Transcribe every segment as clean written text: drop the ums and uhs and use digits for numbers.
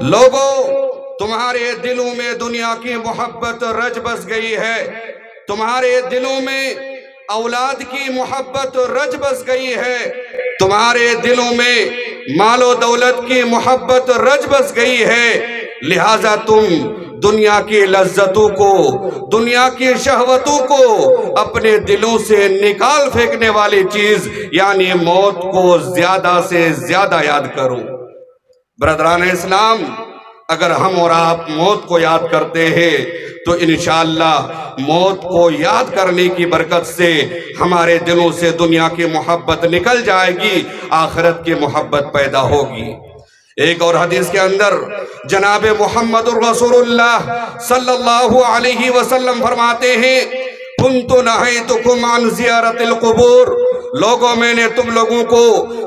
لوگوں تمہارے دلوں میں دنیا کی محبت رچ بس گئی ہے، تمہارے دلوں میں اولاد کی محبت رچ بس گئی ہے، تمہارے دلوں میں مال و دولت کی محبت رچ بس گئی ہے، لہٰذا تم دنیا کی لذتوں کو، دنیا کی شہوتوں کو اپنے دلوں سے نکال پھینکنے والی چیز یعنی موت کو زیادہ سے زیادہ یاد کرو۔ برادران اسلام، اگر ہم اور آپ موت کو یاد کرتے ہیں تو انشاءاللہ موت کو یاد کرنے کی برکت سے ہمارے دلوں سے دنیا کی محبت نکل جائے گی، آخرت کی محبت پیدا ہوگی۔ ایک اور حدیث کے اندر جناب محمد الرسول اللہ صلی اللہ علیہ وسلم فرماتے ہیں، كنت نہیتکم عن زیارت القبور، لوگوں میں نے تم لوگوں کو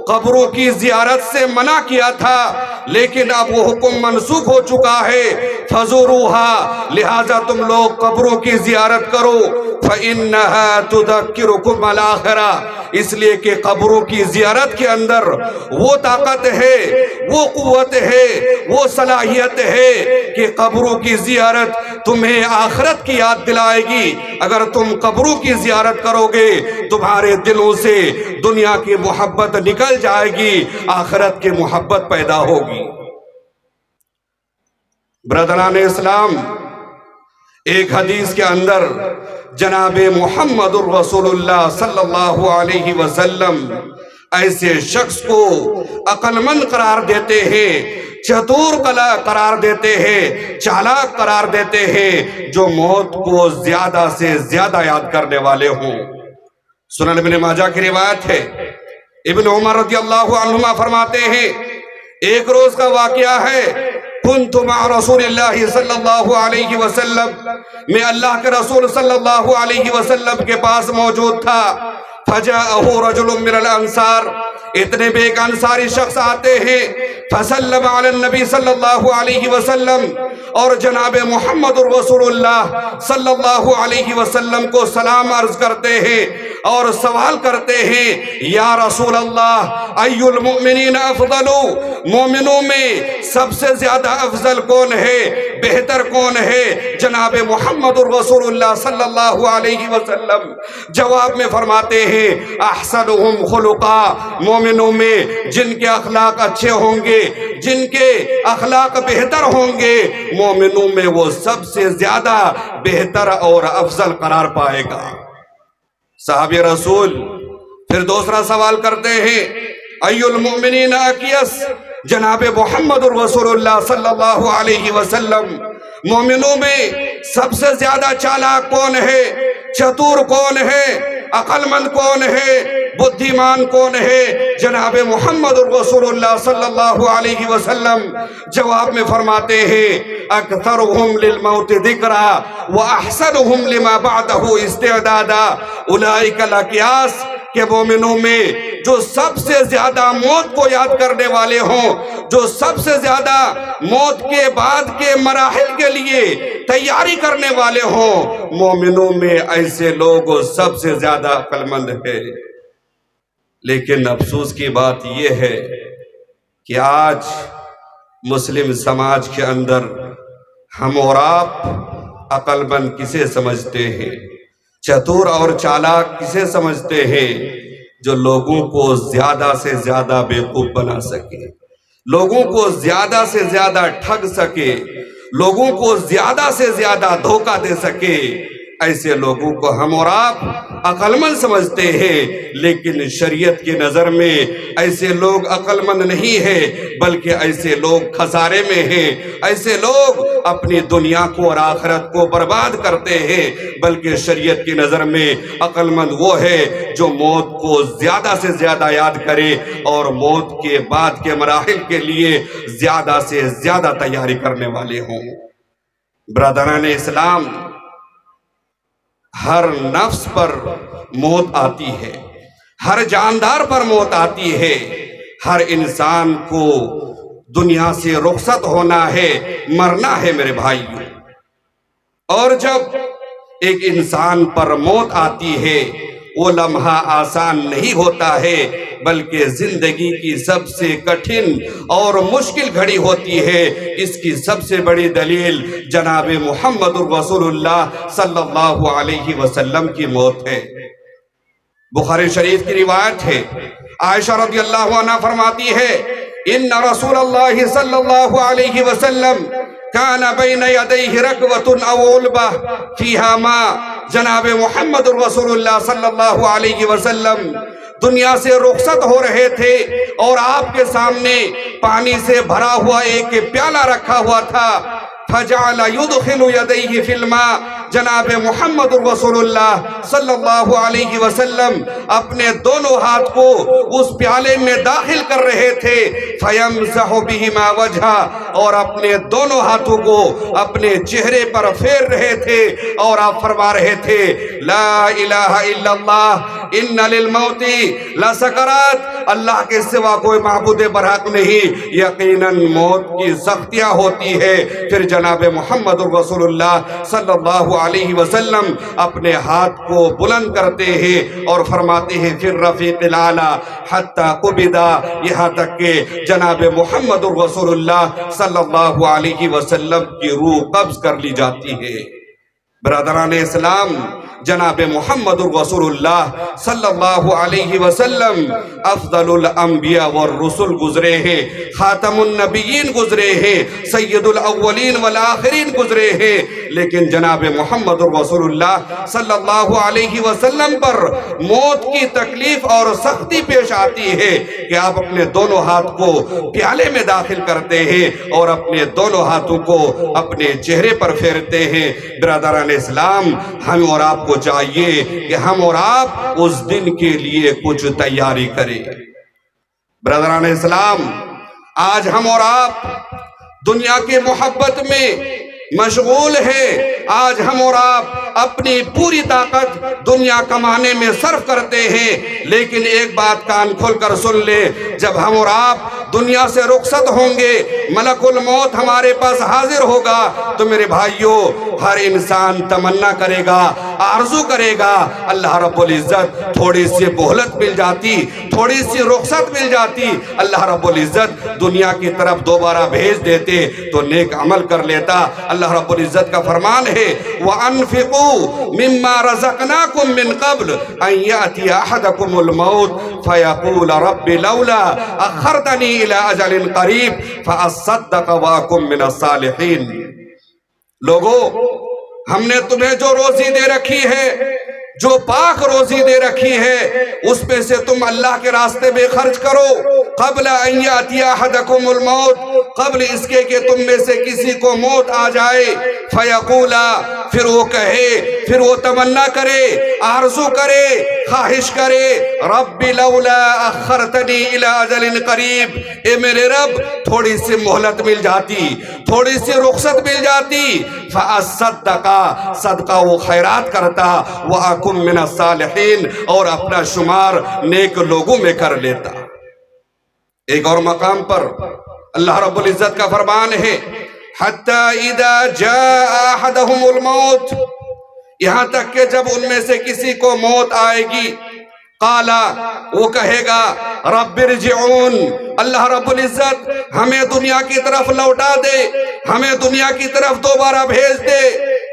قبروں کی زیارت سے منع کیا تھا، لیکن اب وہ حکم منسوخ ہو چکا ہے، فزوروها، لہٰذا تم لوگ قبروں کی زیارت کرو، فإنها تذکرکم الآخرہ، اس لیے کہ قبروں کی زیارت کے اندر وہ طاقت ہے، وہ قوت ہے، وہ صلاحیت ہے کہ قبروں کی زیارت تمہیں آخرت کی یاد دلائے گی۔ اگر تم قبروں کی زیارت کرو گے تمہارے دلوں سے دنیا کی محبت نکل جائے گی، آخرت کی محبت پیدا ہوگی۔ برادران اسلام، ایک حدیث کے اندر جناب محمد الرسول اللہ صلی اللہ علیہ وسلم ایسے شخص کو عقل مند قرار دیتے ہیں، چتور قرار دیتے ہیں، چالاک قرار دیتے ہیں، جو موت کو زیادہ سے زیادہ یاد کرنے والے ہوں۔ سنن ابن ماجہ کی روایت ہے، ابن عمر رضی اللہ عنہما فرماتے ہیں، ایک روز کا واقعہ ہے، كنت مع رسول اللہ صلی اللہ علیہ وسلم، میں اللہ کے رسول صلی اللہ علیہ وسلم کے پاس موجود تھا، فجاءه رجل من الانصار، اتنے بے ایک انصاری شخص آتے ہیں، فسلم علی النبی صلی اللہ علیہ وسلم، اور جناب محمد الرسول اللہ صلی اللہ علیہ وسلم کو سلام عرض کرتے ہیں اور سوال کرتے ہیں، یا رسول اللہ ای المؤمنین افضل، مومنوں میں سب سے زیادہ افضل کون ہے، بہتر کون ہے؟ جناب محمد الرسول اللہ صلی اللہ علیہ وسلم جواب میں فرماتے ہیں، احسنہم خلقا، مومنوں میں جن کے اخلاق اچھے ہوں گے، جن کے اخلاق بہتر ہوں گے، مومنوں میں وہ سب سے زیادہ بہتر اور افضل قرار پائے گا۔ صحابی رسول پھر دوسرا سوال کرتے ہیں، ای المؤمنین اکیس، جناب محمد الرسول اللہ صلی اللہ علیہ وسلم، مومنوں میں سب سے زیادہ چالاک کون ہے، چتور کون ہے، عقل مند کون ہے، بدھیمان کون ہے؟ جناب محمد الرسول اللہ صلی اللہ علیہ وسلم جواب میں فرماتے ہیں، اکثرہم للموت ذکرا واحسنہم لما بعدہ استعدادا، اولئک الاکیاس، کہ مومنوں میں جو سب سے زیادہ موت کو یاد کرنے والے ہوں، جو سب سے زیادہ موت کے بعد کے مراحل کے لیے تیاری کرنے والے ہوں، مومنوں میں ایسے لوگ سب سے زیادہ عقل مند ہیں۔ لیکن افسوس کی بات یہ ہے کہ آج مسلم سماج کے اندر ہم اور آپ عقل مند کسے سمجھتے ہیں، چتور اور چالاک کسے سمجھتے ہیں؟ جو لوگوں کو زیادہ سے زیادہ بیوقوف بنا سکے، لوگوں کو زیادہ سے زیادہ ٹھگ سکے، لوگوں کو زیادہ سے زیادہ دھوکہ دے سکے، ایسے لوگوں کو ہم اور آپ عقل مند سمجھتے ہیں۔ لیکن شریعت کی نظر میں ایسے لوگ عقل مند نہیں ہیں، بلکہ ایسے لوگ خسارے میں ہیں، ایسے لوگ اپنی دنیا کو اور آخرت کو برباد کرتے ہیں۔ بلکہ شریعت کی نظر میں عقل مند وہ ہے جو موت کو زیادہ سے زیادہ یاد کرے اور موت کے بعد کے مراحل کے لیے زیادہ سے زیادہ تیاری کرنے والے ہوں۔ برادران اسلام، ہر نفس پر موت آتی ہے، ہر جاندار پر موت آتی ہے، ہر انسان کو دنیا سے رخصت ہونا ہے، مرنا ہے میرے بھائیو۔ اور جب ایک انسان پر موت آتی ہے وہ لمحہ آسان نہیں ہوتا ہے، بلکہ زندگی کی سب سے کٹھن اور مشکل گھڑی ہوتی ہے۔ اس کی سب سے بڑی دلیل جناب محمد رسول اللہ صلی اللہ علیہ وسلم کی موت ہے۔ بخاری شریف کی روایت ہے، عائشہ رضی اللہ عنہ فرماتی ہے، ان رسول اللہ صلی اللہ علیہ وسلم کان بین یدیہ رکوۃ او علبہ فیہا ماء۔ جناب محمد رسول اللہ صلی اللہ علیہ وسلم دنیا سے رخصت ہو رہے تھے اور آپ کے سامنے پانی سے بھرا ہوا ایک پیالہ رکھا ہوا تھا۔ فجعل يدخل يديه في الماء۔ جناب محمد رسول اللہ صلی اللہ علیہ وسلم اپنے دونوں ہاتھ کو اس پیالے میں داخل کر رہے تھے، فیمسح بہما وجہا، اور اپنے دونوں ہاتھوں کو اپنے چہرے پر پھیر رہے تھے اور آپ فرما رہے تھے، لا الہ الا اللہ ان للموت لسکرات۔ اللہ کے سوا کوئی معبود برحق نہیں، یقیناً موت کی سختیاں ہوتی ہے۔ پھر جناب محمد رسول اللہ صلی اللہ علیہ وسلم اپنے ہاتھ کو بلند کرتے ہیں اور فرماتے ہیں، پھر رفیق الاعلیٰ حتی قبضہ، یہاں تک کہ جناب محمد رسول اللہ صلی اللہ علیہ وسلم کی روح قبض کر لی جاتی ہے۔ برادران اسلام، جناب محمد رسول اللہ صلی اللہ علیہ وسلم افضل الانبیاء والرسل گزرے ہیں، خاتم النبیین گزرے ہیں، سید الاولین والآخرین گزرے ہیں، لیکن جناب محمد رسول اللہ صلی اللہ علیہ وسلم پر موت کی تکلیف اور سختی پیش آتی ہے کہ آپ اپنے دونوں ہاتھ کو پیالے میں داخل کرتے ہیں اور اپنے دونوں ہاتھوں کو اپنے چہرے پر پھیرتے ہیں۔ برادران اسلام، ہم اور آپ کو چاہیے کہ ہم اور آپ اس دن کے لیے کچھ تیاری کریں۔ برادران اسلام، آج ہم اور آپ دنیا کی محبت میں مشغول ہے۔ آج ہم اور آپ اپنی پوری طاقت دنیا کمانے میں صرف کرتے ہیں، لیکن ایک بات کان کھول کر سن لے، جب ہم اور آپ دنیا سے رخصت ہوں گے، ملک الموت ہمارے پاس حاضر ہوگا، تو میرے بھائیوں، ہر انسان تمنا کرے گا، آرزو کرے گا، اللہ رب العزت تھوڑی سی مہلت مل جاتی، تھوڑی سی رخصت مل جاتی، اللہ رب العزت دنیا کی طرف دوبارہ بھیج دیتے تو نیک عمل کر لیتا۔ اللہ رب العزت کا فرمان ہے، وَأَنفِقُوا مِمَّا رَزَقْنَاكُم مِّن قَبْلِ أَن يَأْتِيَ أَحَدَكُمُ الْمَوْتُ فَيَقُولَ رَبِّ لَوْلَا أَخَّرْتَنِي إِلَىٰ أَجَلٍ قَرِيبٍ فَأَصَّدَّقَ وَأَكُن مِّنَ الصَّالِحِينَ۔ لوگو، ہم نے تمہیں جو روزی دے رکھی ہے، جو پاک روزی دے رکھی ہے، اس میں سے تم اللہ کے راستے میں خرچ کرو، قبل ان یاتی احدکم الموت، قبل اس کے کہ تم میں سے کسی کو موت آ جائے، فیقولا، پھر وہ کہے، پھر وہ تمنا کرے، آرزو کرے، خواہش کرے، رب لولا اخرتنی الی اجل قریب، اے میرے رب تھوڑی سی مہلت مل جاتی، تھوڑی سی رخصت مل جاتی، فاصدقا، صدقہ و خیرات کرتا، وَأَكُن من الصالحین، اور اپنا شمار نیک لوگوں میں کر لیتا۔ ایک اور مقام پر اللہ رب العزت کا فرمان ہے، حَتَّى إِذَا جَاءَ أَحَدَهُمُ الْمَوْتُ، یہاں تک کہ جب ان میں سے کسی کو موت آئے گی، قالا، وہ کہے گا، رب ارجعون، اللہ رب العزت ہمیں دنیا کی طرف لوٹا دے، ہمیں دنیا کی طرف دوبارہ بھیج دے۔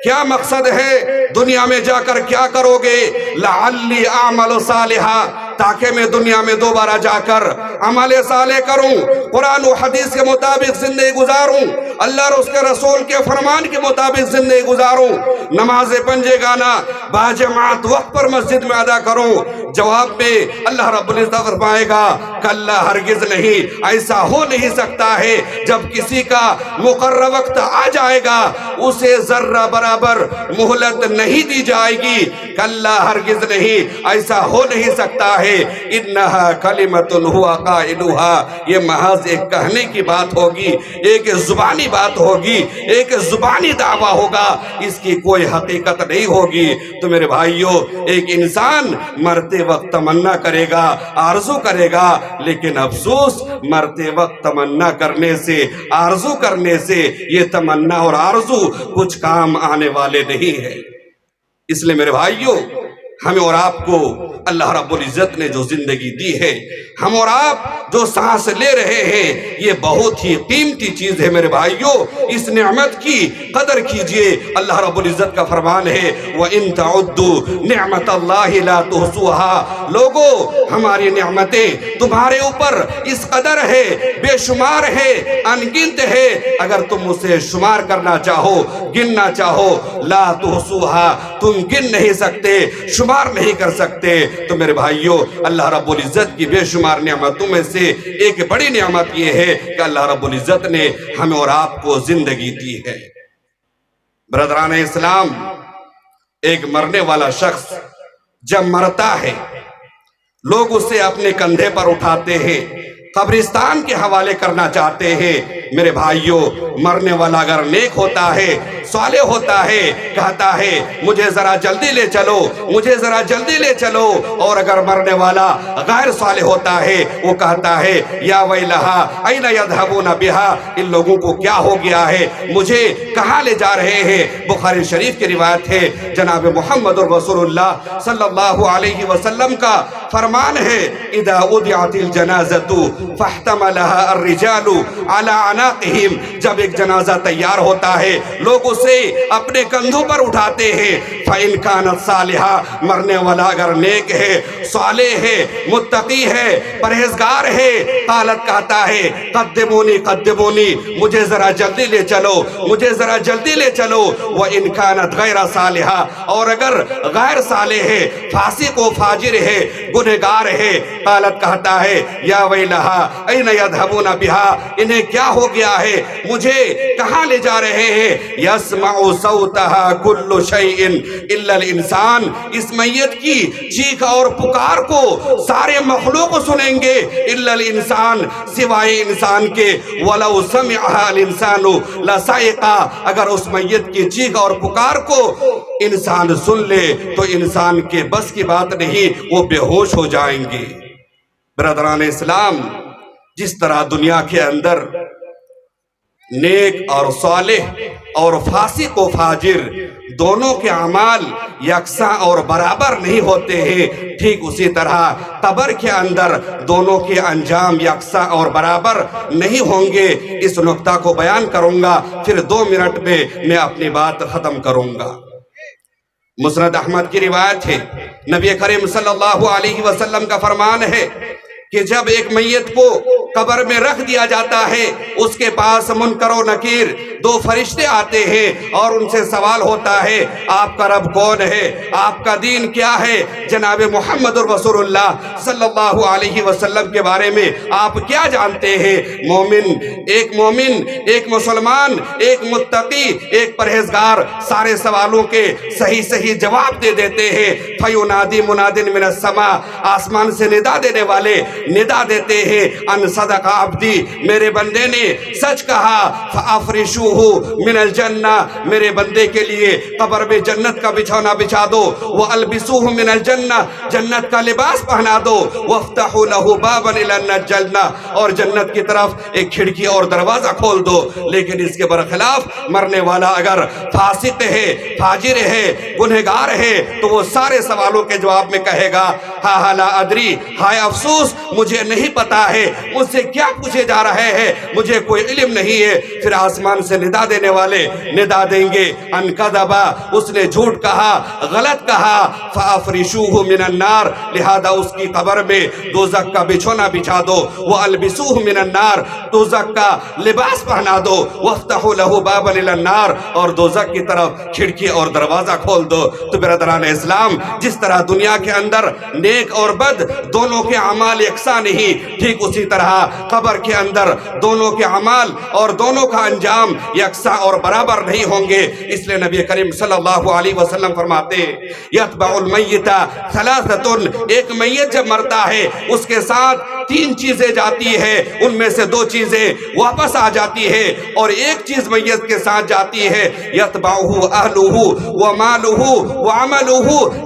کیا مقصد ہے؟ دنیا میں جا کر کیا کرو گے؟ لعلی اعمل صالحا، تاکہ میں دنیا میں دوبارہ جا کر عمل صالح کروں، قرآن و حدیث کے مطابق زندگی گزاروں، اللہ اور اس کے رسول کے فرمان کے مطابق زندگی گزاروں، نماز پنجے گانا باجماعت وقت پر مسجد میں ادا کروں۔ جواب میں اللہ رب العزت فرمائے گا، کلا ہرگز نہیں، ایسا ہو نہیں سکتا ہے۔ جب کسی کا مقرر وقت آ جائے گا، اسے ذرہ برابر مہلت نہیں دی جائے گی، کلا ہرگز نہیں، ایسا ہو نہیں سکتا ہے۔ انہا کلمۃ هو قائلها، یہ محض ایک کہنے کی بات ہوگی، ایک زبانی بات ہوگی، ایک زبانی دعویٰ ہوگا، اس کی کوئی حقیقت نہیں ہوگی۔ تو میرے بھائیوں، ایک انسان مرتے وقت تمنا کرے گا، آرزو کرے گا، لیکن افسوس مرتے وقت تمنا کرنے سے، آرزو کرنے سے یہ تمنا اور آرزو کچھ کام آنے والے نہیں ہے۔ اس لیے میرے بھائیوں، ہمیں اور آپ کو اللہ رب العزت نے جو زندگی دی ہے، ہم اور آپ جو سانس لے رہے ہیں، یہ بہت ہی قیمتی چیز ہے میرے بھائیوں۔ اس نعمت کی قدر کیجئے۔ اللہ رب العزت کا فرمان ہے وَإِن تَعُدُّوا نِعْمَةَ اللَّهِ لَا تُحْصُوهَا۔ لوگو، ہماری نعمتیں تمہارے اوپر اس قدر ہے، بے شمار ہے، انگنت ہے، اگر تم اسے شمار کرنا چاہو، گننا چاہو، لا تحصوها، تم گن نہیں سکتے، شمار نہیں کر سکتے۔ تو میرے بھائیوں، اللہ رب العزت کی بے شمار نعمتوں میں سے ایک بڑی نعمت یہ ہے کہ اللہ رب العزت نے ہمیں اور آپ کو زندگی دی ہے۔ برادران اسلام، ایک مرنے والا شخص جب مرتا ہے، لوگ اسے اپنے کندھے پر اٹھاتے ہیں، قبرستان کے حوالے کرنا چاہتے ہیں۔ میرے بھائیوں، مرنے والا اگر نیک ہوتا ہے، صالح ہوتا ہے، کہتا ہے مجھے ذرا جلدی لے چلو، مجھے ذرا جلدی لے چلو۔ اور اگر مرنے والا غیر صالح ہوتا ہے، وہ کہتا ہے یا ویلہا این یذہبون بہا، ان لوگوں کو کیا ہو گیا ہے، مجھے کہاں لے جا رہے ہیں۔ بخاری شریف کی روایت ہے، جناب محمد رسول اللہ صلی اللہ علیہ وسلم کا فرمان ہے اذا وضعت الجنازۃ فاحتملها الرجال على اعناقهم، جب ایک جنازہ تیار ہوتا ہے، لوگ اسے اپنے کندھوں پر اٹھاتے ہیں۔ فَإِنْ كَانَتْ صَالِحَةً، مرنے والا اگر نیک ہے، صالح ہے، متقی ہے، پرہیزگار ہے، قالت کہتا ہے قدمونی قدمونی، مجھے ذرا جلدی لے چلو، مجھے ذرا جلدی لے چلو۔ وَإِنْ كَانَتْ غَيْرَ صَالِحَةً، اور اگر غیر صالح ہے، فاسق و فاجر ہے، گنہگار ہے، قالت کہتا ہے یا ویلہا این یذہبون بہا، انہیں کیا ہو گیا ہے، مجھے کہاں لے جا رہے ہیں۔ یسمع صوتہا کل شیء الا الانسان، اس میت کی چیخ اور پکار کو سارے مخلوق سنیں گے، الا الانسان، سوائے انسان کے۔ ولو سمعها الانسان لصعق، اگر اس میت کی چیخ اور پکار کو انسان سن لے تو انسان کے بس کی بات نہیں، وہ بے ہوش ہو جائیں گے۔ برادران اسلام، جس طرح دنیا کے اندر نیک اور صالح اور فاسق و فاجر دونوں کے اعمال یکساں اور برابر نہیں ہوتے ہیں، ٹھیک اسی طرح قبر کے اندر دونوں کے انجام یکساں اور برابر نہیں ہوں گے۔ اس نقطہ کو بیان کروں گا، پھر 2 منٹ میں میں اپنی بات ختم کروں گا۔ مسند احمد کی روایت ہے، نبی کریم صلی اللہ علیہ وسلم کا فرمان ہے کہ جب ایک میت کو قبر میں رکھ دیا جاتا ہے، اس کے پاس منکر و نکیر 2 فرشتے آتے ہیں اور ان سے سوال ہوتا ہے آپ کا رب کون ہے، آپ کا دین کیا ہے، جناب محمد رسول اللہ صلی اللہ علیہ وسلم کے بارے میں آپ کیا جانتے ہیں۔ مومن، ایک مسلمان، ایک متقی، ایک پرہیزگار سارے سوالوں کے صحیح جواب دے دیتے ہیں۔ فَيُنَادِي مُنَادٍ مِّنَ السَّمَاءِ، آسمان سے ندا دینے والے ندا دیتے ہیں ان صدق عبدی، میرے بندے نے سچ کہا، فَأَفْرِشُوهُ مِنَ الْجَنَّةِ، میرے بندے کے لیے قبر میں جنت کا بچھونا بچھا دو، وَأَلْبِسُوهُ مِنَ الْجَنَّةِ، جنت کا لباس پہنا دو، وَافْتَحُوا لَهُ بَابًا إِلَى الْجَنَّةِ، اور جنت کی طرف ایک کھڑکی اور دروازہ کھول دو۔ لیکن اس کے برخلاف مرنے والا اگر فاسق ہے، فاجر ہے، گنہگار ہے، تو وہ سارے سوالوں کے جواب میں کہے گا ہا لا ادری، ہائے افسوس، مجھے نہیں پتا ہے مجھ سے کیا پوچھے جا رہے ہیں، مجھے کوئی علم نہیں ہے۔ پھر آسمان سے ندا دینے والے ندا دیں گے ان کذبا، اس نے جھوٹ کہا، غلط کہا، فافرشوہ من النار، لہذا اس کی قبر میں دوزخ کا بچھونا بچھا دو، والبسوہ من النار، دوزخ کا لباس پہنا دو، وافتحوا له بابا الى النار، اور دوزخ کی طرف کھڑکی اور دروازہ کھول دو۔ تو برادران اسلام، جس طرح دنیا کے اندر نیک اور بد دونوں کے اعمال یکساں نہیں، ٹھیک اسی طرح قبر کے اندر دونوں کے اعمال اور دونوں کا انجام یکساں اور برابر نہیں ہوں گے۔ اس لئے نبی کریم صلی اللہ علیہ وسلم فرماتے یتبع المیت ثلاثۃ، ایک میت جب مرتا ہے اس کے ساتھ 3 چیزیں جاتی ہے، ان میں سے 2 چیزیں واپس آ جاتی ہے اور ایک چیز میت کے ساتھ جاتی ہے، یتبعہ اہلہ ومالہ وعملہ۔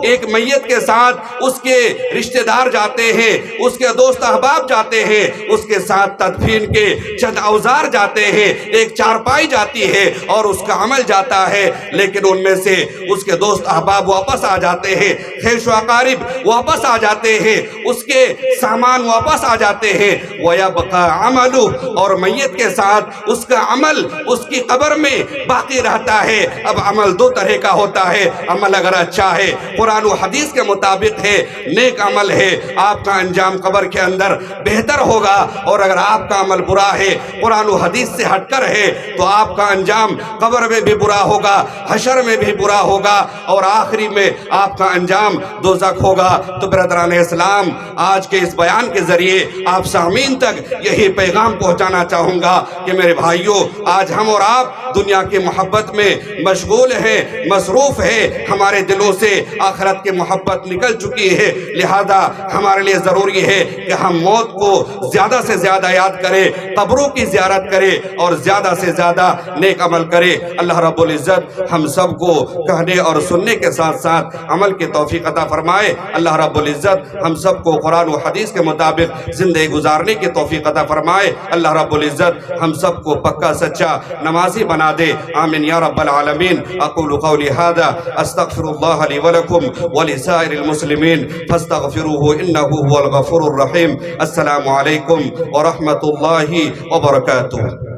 ایک میت کے ساتھ اس کے رشتہ دار جاتے ہیں، اس کے دوست احباب جاتے ہیں، اس کے ساتھ تدفین کے چند اوزار جاتے ہیں، ایک چارپائی جاتی ہے اور اس کا عمل جاتا ہے، لیکن ان میں سے اس کے دوست احباب واپس آ جاتے ہیں، خیش و اقارب واپس آ جاتے ہیں، اس کے سامان واپس آ جاتے ہیں، وَيَبْقَى عَمَلُ، اور میت کے ساتھ اس کا عمل اس کی قبر میں باقی رہتا ہے۔ اب عمل 2 طرح کا ہوتا ہے، عمل اگر اچھا ہے، قرآن و حدیث کے مطابق ہے، نیک عمل ہے، آپ کا انجام قبر کے اندر بہتر ہوگا، اور اگر آپ کا عمل برا ہے، قرآن و حدیث سے ہٹ کر ہے، تو آپ کا انجام قبر میں بھی برا ہوگا، حشر میں بھی برا ہوگا، اور آخری میں آپ کا انجام دوزخ ہوگا۔ تو برادران اسلام، آج کے اس بیان کے ذریعے آپ سامعین تک یہی پیغام پہنچانا چاہوں گا کہ میرے بھائیوں، آج ہم اور آپ دنیا کی محبت میں مشغول ہیں، مصروف ہیں، ہمارے دلوں سے آخرت کی محبت نکل چکی ہے، لہذا ہمارے لیے ضروری ہے کہ ہم موت کو زیادہ سے زیادہ یاد کریں، قبروں کی زیارت کریں اور زیادہ سے زیادہ نیک عمل کریں۔ اللہ رب العزت ہم سب کو کہنے اور سننے کے ساتھ ساتھ عمل کی توفیق عطا فرمائے۔ اللہ رب العزت ہم سب کو قرآن و حدیث کے مطابق زندگی گزارنے کی توفیق عطا فرمائے۔ اللہ رب العزت ہم سب کو پکا سچا نمازی بنا دے، آمین یا رب العالمین۔ اقول قولی ھذا استغفر اللہ لی ولکم ولسائر المسلمین فاستغفروہ انہ هو الغفور الرحیم۔ السلام علیکم ورحمۃ اللہ وبرکاتہ۔